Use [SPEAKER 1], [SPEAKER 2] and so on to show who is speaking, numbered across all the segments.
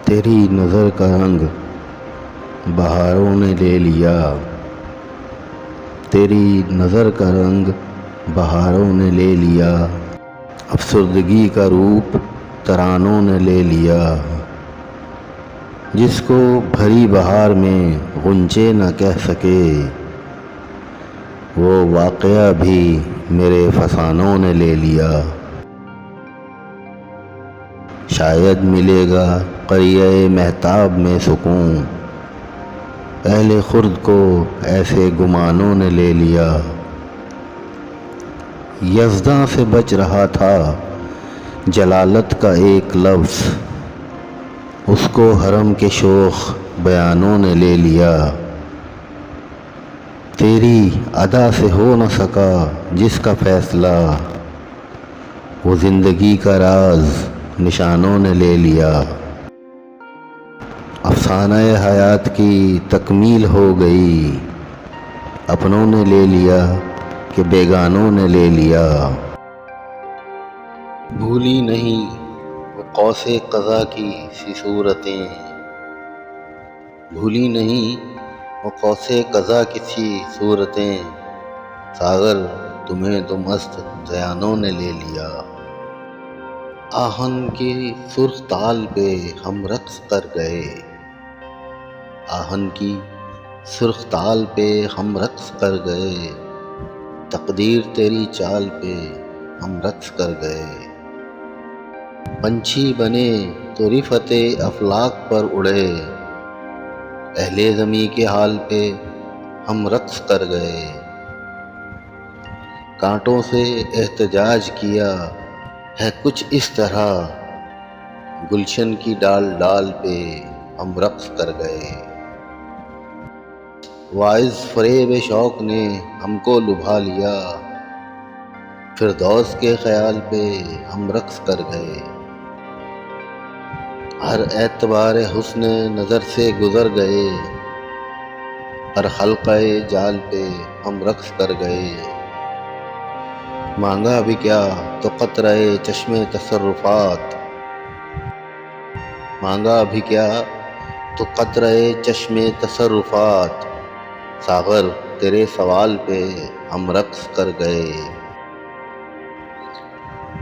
[SPEAKER 1] تیری نظر کا رنگ بہاروں نے لے لیا، تیری نظر کا رنگ بہاروں نے لے لیا، افسردگی کا روپ ترانوں نے لے لیا، جس کو بھری بہار میں غنچے نہ کہہ سکے، وہ واقعہ بھی میرے فسانوں نے لے لیا۔ شاید ملے گا قریۂ مہتاب میں سکون، اہل خرد کو ایسے گمانوں نے لے لیا۔ یزداں سے بچ رہا تھا جلالت کا ایک لفظ، اس کو حرم کے شوخ بیانوں نے لے لیا۔ تیری ادا سے ہو نہ سکا جس کا فیصلہ، وہ زندگی کا راز نشانوں نے لے لیا۔ افسانہ حیات کی تکمیل ہو گئی، اپنوں نے لے لیا کہ بیگانوں نے لے لیا۔ بھولی نہیں وہ قوس قزح کی سی صورتیں، بھولی نہیں وہ قوس قزح کی سی صورتیں، ساغر تمہیں تو مست زیانوں نے لے لیا۔ آہن کی سرخ تال پہ ہم رقص کر گئے، آہن کی سرخ تال پہ ہم رقص کر گئے، تقدیر تیری چال پہ ہم رقص کر گئے۔ پنچھی بنے تو رفعت افلاک پر اڑے، اہل زمیں کے حال پہ ہم رقص کر گئے۔ کانٹوں سے احتجاج کیا ہے کچھ اس طرح، گلشن کی ڈال ڈال پہ ہم رقص کر گئے۔ واعظ فریب شوق نے ہم کو لبھا لیا، فردوس کے خیال پہ ہم رقص کر گئے۔ ہر اعتبار حسن نظر سے گزر گئے، ہر حلقہ جال پہ ہم رقص کر گئے۔ مانگا بھی کیا تو قطرہ چشم تصرفات، مانگا بھی کیا تو قطرہ چشم تصرفات، ساغر تیرے سوال پہ ہم رقص کر گئے۔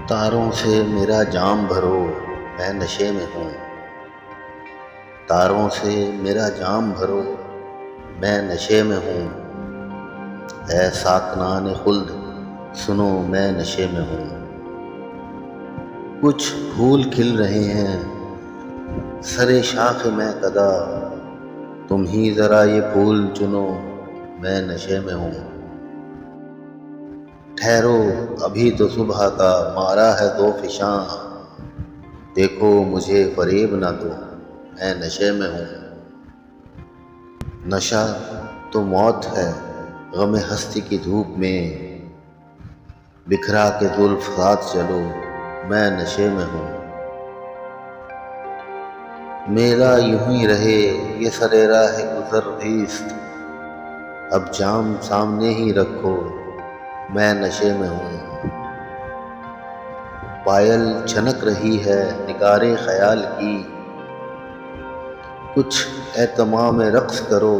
[SPEAKER 1] تاروں سے میرا جام بھرو میں نشے میں ہوں، تاروں سے میرا جام بھرو میں نشے میں ہوں، اے ساکنان خلد سنو میں نشے میں ہوں۔ کچھ پھول کھل رہے ہیں سرے شاخ میں کدا، تم ہی ذرا یہ پھول چنو میں نشے میں ہوں۔ ٹھہرو ابھی تو صبح کا مارا ہے دو فشاں، دیکھو مجھے فریب نہ دو میں نشے میں ہوں۔ نشہ تو موت ہے غم ہستی کی دھوپ میں، بکھرا کے زلف ساتھ چلو میں نشے میں ہوں۔ میرا یوں ہی رہے یہ سرے راہ گزر زیست، اب جام سامنے ہی رکھو میں نشے میں ہوں۔ پائل چھنک رہی ہے نگار خیال کی، کچھ اہتمام رقص کرو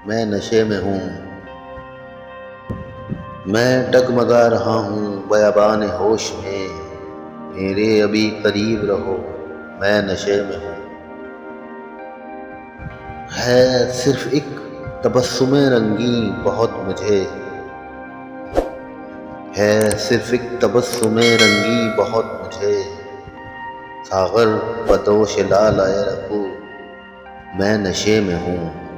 [SPEAKER 1] میں نشے میں ہوں۔ میں ڈگمگا رہا ہوں بیابان ہوش میں، میرے ابھی قریب رہو میں نشے میں ہوں۔ ہے صرف ایک تبسم رنگیں بہت مجھے، ہے صرف ایک تبسم رنگیں بہت مجھے، ساغر بدوش لالۂ رفو میں نشے میں ہوں۔